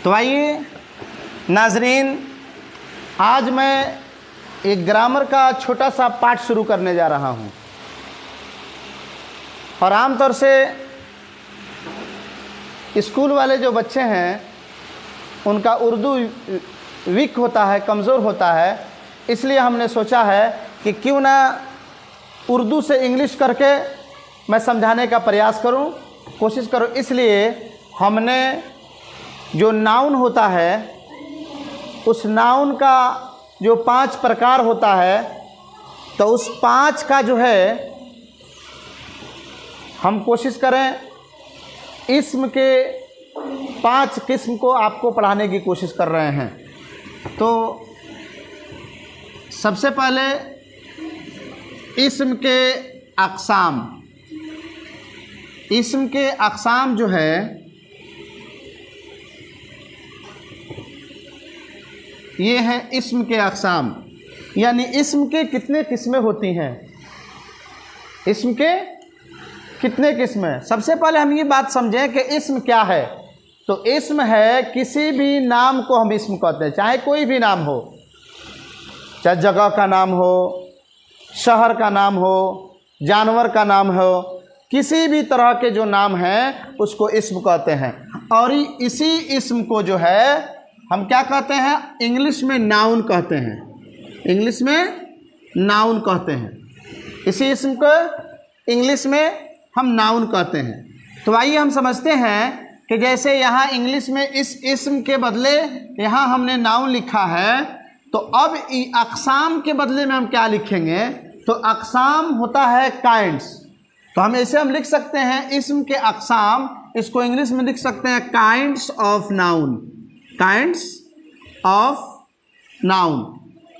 तो आइए नाजरीन, आज मैं एक ग्रामर का छोटा सा पाठ शुरू करने जा रहा हूँ। और आमतौर से स्कूल वाले जो बच्चे हैं उनका उर्दू वीक होता है, कमज़ोर होता है, इसलिए हमने सोचा है कि क्यों ना उर्दू से इंग्लिश करके मैं समझाने का प्रयास करूं, कोशिश करूं। इसलिए हमने जो नाउन होता है उस नाउन का जो 5 प्रकार होता है, तो उस 5 का जो है हम कोशिश करें इस्म के 5 किस्म को आपको पढ़ाने की कोशिश कर रहे हैं। तो सबसे पहले इस्म के अक़साम। इस्म के अक़साम जो है ये है इस्म के अक़साम, यानी इस्म के कितने किस्में होती हैं, इस्म के कितने किस्में। सबसे पहले हम ये बात समझें कि इस्म क्या है। तो इस्म है किसी भी नाम को हम इस्म कहते हैं, चाहे कोई भी नाम हो, चाहे जगह का नाम हो, शहर का नाम हो, जानवर का नाम हो, किसी भी तरह के जो नाम हैं उसको इस्म कहते हैं। और इसी इस्म को जो है हम क्या कहते हैं, इंग्लिश में नाउन कहते हैं। इंग्लिश में नाउन कहते हैं। इसी इस्म को इंग्लिश में हम नाउन कहते हैं। तो आइए हम समझते हैं कि जैसे यहाँ इंग्लिश में इस इस्म के बदले यहाँ हमने नाउन लिखा है, तो अब अक़साम के बदले में हम क्या लिखेंगे। तो अक़साम होता है काइंड्स। तो हम ऐसे हम लिख सकते हैं इस्म के अक़साम, इसको इंग्लिश में लिख सकते हैं kinds of noun. Kinds of noun,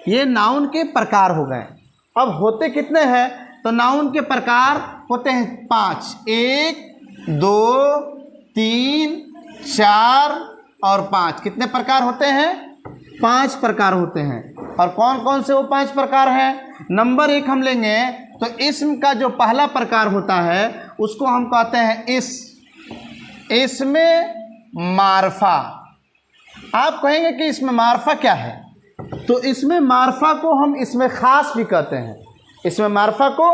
ये नाउन के प्रकार हो गए। अब होते कितने हैं, तो नाउन के प्रकार होते हैं 5, 1, 2, 3, 4 और 5। कितने प्रकार होते हैं, 5 प्रकार होते हैं। और कौन कौन से वो 5 प्रकार हैं। नंबर 1 हम लेंगे तो इस्म का जो पहला प्रकार होता है उसको हम कहते हैं इसमें मारफा। आप कहेंगे कि इसमें मारफा क्या है, तो इसमें मारफा को हम इसमें ख़ास भी कहते हैं। इसमें मारफा को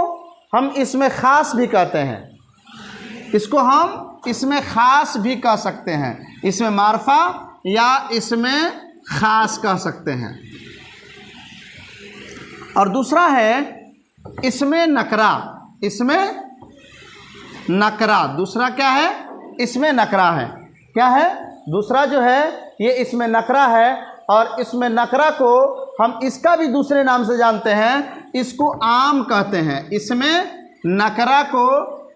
हम इसमें ख़ास भी कहते हैं। इसको हम इसमें ख़ास भी कह सकते हैं, इसमें मारफा या इसमें ख़ास कह सकते हैं। और दूसरा है इसमें नकरा। इसमें नकरा दूसरा क्या है, इसमें नकरा है। क्या है दूसरा जो है, ये इसमें नकरा है। और इसमें नकरा को हम इसका भी दूसरे नाम से जानते हैं, इसको आम कहते हैं। इसमें नकरा को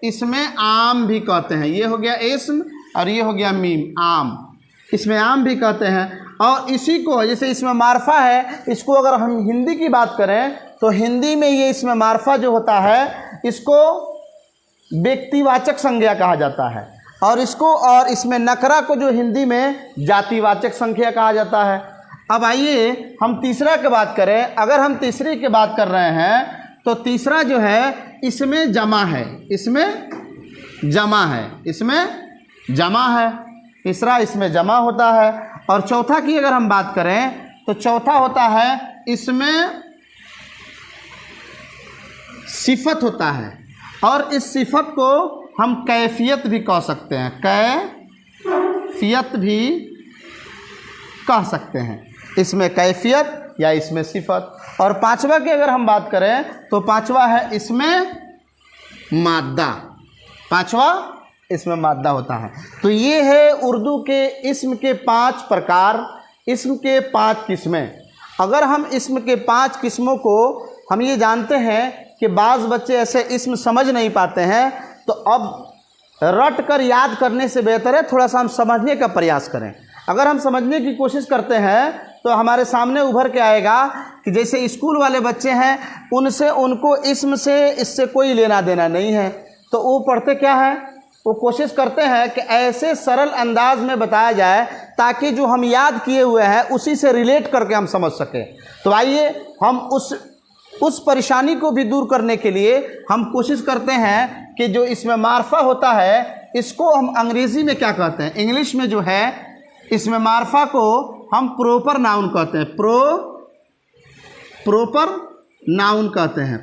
इसमें आम भी कहते हैं। ये हो गया इस्म और ये हो गया मीम, आम। इसमें आम भी कहते हैं। और इसी को जैसे इसमें मारफा है, इसको अगर हम हिंदी की बात करें तो हिंदी में ये इसमें मारफा जो होता है इसको व्यक्तिवाचक संज्ञा कहा जाता है। और इसमें नकरा को जो हिंदी में जातिवाचक संज्ञा कहा जाता है। अब आइए हम तीसरा की बात करें। अगर हम तीसरे की बात कर रहे हैं तो तीसरा जो है इसमें जमा है। इसमें जमा है, इसमें जमा है। तीसरा इसमें जमा होता है। और चौथा की अगर हम बात करें तो चौथा होता है इसमें सिफत होता है। और इस सिफत को हम कैफियत भी कह सकते हैं, कैफियत भी कह सकते हैं। इसमें कैफियत या इसमें सिफत। और पांचवा की अगर हम बात करें तो पांचवा है इसमें मादा। पांचवा इसमें मादा होता है। तो ये है उर्दू के इस्म के 5 प्रकार, इस्म के 5 किस्में। अगर हम इस्म के 5 किस्मों को हम ये जानते हैं कि बाज़ बच्चे ऐसे इस्म समझ नहीं पाते हैं, तो अब रट कर याद करने से बेहतर है थोड़ा सा हम समझने का प्रयास करें। अगर हम समझने की कोशिश करते हैं तो हमारे सामने उभर के आएगा कि जैसे स्कूल वाले बच्चे हैं, उनको इस्म से इससे कोई लेना देना नहीं है। तो वो पढ़ते क्या है, वो कोशिश करते हैं कि ऐसे सरल अंदाज में बताया जाए ताकि जो हम याद किए हुए हैं उसी से रिलेट करके हम समझ सकें। तो आइए हम उस परेशानी को भी दूर करने के लिए हम कोशिश करते हैं कि जो इसमें मारफा होता है इसको हम अंग्रेज़ी में क्या कहते हैं, इंग्लिश में जो है इसमें मार्फा को हम प्रॉपर नाउन कहते हैं, प्रॉपर नाउन कहते हैं,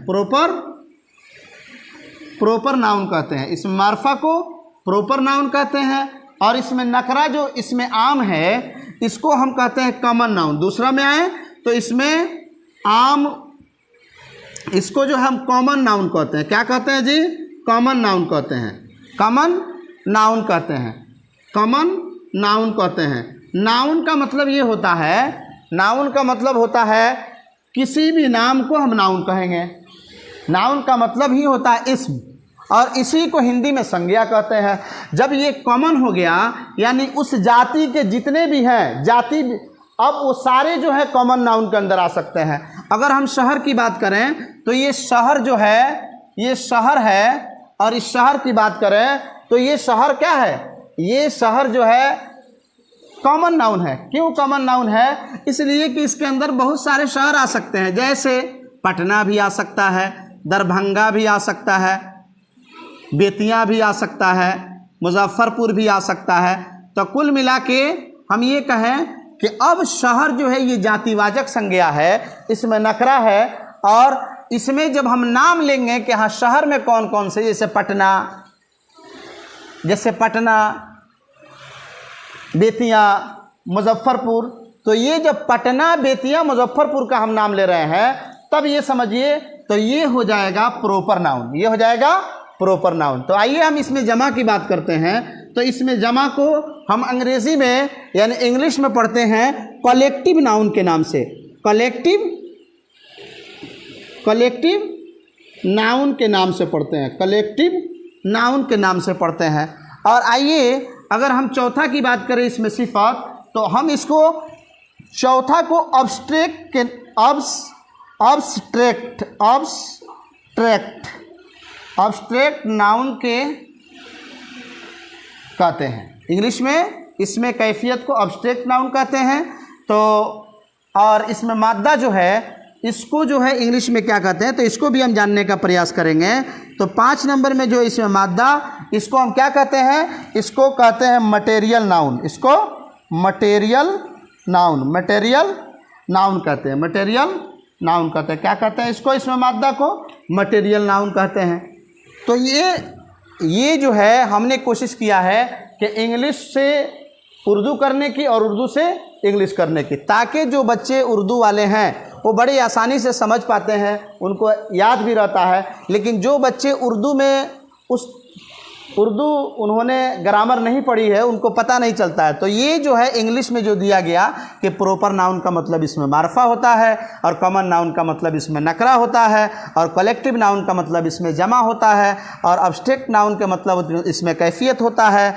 प्रॉपर नाउन कहते हैं। इसमें मार्फा को प्रॉपर नाउन कहते हैं, और इसमें नकरा जो इसमें आम है इसको हम कहते हैं कॉमन नाउन। दूसरा में आए तो इसमें आम, इसको जो हम कॉमन नाउन कहते हैं, क्या कहते हैं जी? कॉमन नाउन कहते हैं, कॉमन नाउन कहते हैं, कॉमन नाउन कहते हैं। नाउन का मतलब ये होता है, नाउन का मतलब होता है किसी भी नाम को हम नाउन कहेंगे। नाउन का मतलब ही होता है इस्म, और इसी को हिंदी में संज्ञा कहते हैं। जब ये कॉमन हो गया यानी उस जाति के जितने भी हैं जाति, अब वो सारे जो है कॉमन नाउन के अंदर आ सकते हैं। अगर हम शहर की बात करें तो ये शहर जो है ये शहर है, और इस शहर की बात करें तो ये शहर क्या है? ये शहर जो है कॉमन नाउन है। क्यों कॉमन नाउन है? इसलिए कि इसके अंदर बहुत सारे शहर आ सकते हैं, जैसे पटना भी आ सकता है, दरभंगा भी आ सकता है, बेतिया भी आ सकता है, मुजफ्फरपुर भी आ सकता है। तो कुल मिला के हम ये कहें कि अब शहर जो है ये जातिवाचक संज्ञा है, इसमें नकरा है, और इसमें जब हम नाम लेंगे कि हाँ शहर में कौन कौन से, जैसे पटना, बेतिया, मुजफ्फरपुर, तो ये जब पटना, बेतिया, मुजफ्फरपुर का हम नाम ले रहे हैं तब ये समझिए तो ये हो जाएगा प्रॉपर नाउन, ये हो जाएगा प्रॉपर नाउन। तो आइए हम इसमें जमा की बात करते हैं। तो इसमें जमा को हम अंग्रेजी में यानी इंग्लिश में पढ़ते हैं कलेक्टिव नाउन के नाम से, कलेक्टिव नाउन के नाम से पढ़ते हैं, कलेक्टिव नाउन के नाम से पढ़ते हैं। और आइए अगर हम चौथा की बात करें इसमें सिफत, तो हम इसको चौथा को अब्स्ट्रैक्ट नाउन के कहते हैं। इंग्लिश में इसमें कैफियत को अब्स्ट्रैक्ट नाउन कहते हैं। तो और इसमें मादा जो है इसको जो है इंग्लिश में क्या कहते हैं, तो इसको भी हम जानने का प्रयास करेंगे। तो 5 नंबर में जो इसमें मादा, इसको हम क्या कहते हैं? इसको कहते हैं मटेरियल नाउन, इसको मटेरियल नाउन कहते हैं, मटेरियल नाउन कहते हैं। क्या कहते हैं इसको? इसमें मादा को मटेरियल नाउन कहते हैं। तो ये जो है हमने कोशिश किया है कि इंग्लिश से उर्दू करने की और उर्दू से इंग्लिश करने की, ताकि जो बच्चे उर्दू वाले हैं वो बड़ी आसानी से समझ पाते हैं, उनको याद भी रहता है। लेकिन जो बच्चे उर्दू में उर्दू उन्होंने ग्रामर नहीं पढ़ी है, उनको पता नहीं चलता है। तो ये जो है इंग्लिश में जो दिया गया कि प्रॉपर नाउन का मतलब इसमें मार्फा होता है, और कॉमन नाउन का मतलब इसमें नकरा होता है, और कलेक्टिव नाउन का मतलब इसमें जमा होता है, और अब्स्ट्रैक्ट नाउन का मतलब इसमें कैफियत होता है,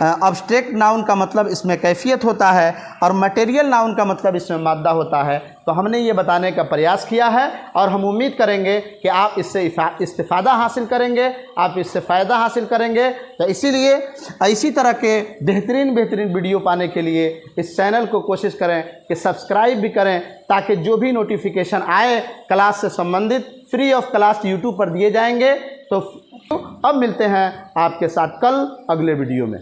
अब्स्ट्रैक्ट नाउन का मतलब इसमें कैफियत होता है, और मटेरियल नाउन का मतलब इसमें मादा होता है। तो हमने ये बताने का प्रयास किया है, और हम उम्मीद करेंगे कि आप इससे इस्तिफ़ादा हासिल करेंगे, आप इससे फ़ायदा हासिल करेंगे। तो इसीलिए इसी तरह के बेहतरीन वीडियो पाने के लिए इस चैनल को कोशिश करें कि सब्सक्राइब भी करें, ताकि जो भी नोटिफिकेशन आए क्लास से संबंधित फ्री ऑफ क्लास यूट्यूब पर दिए जाएंगे। तो अब मिलते हैं आपके साथ कल अगले वीडियो में।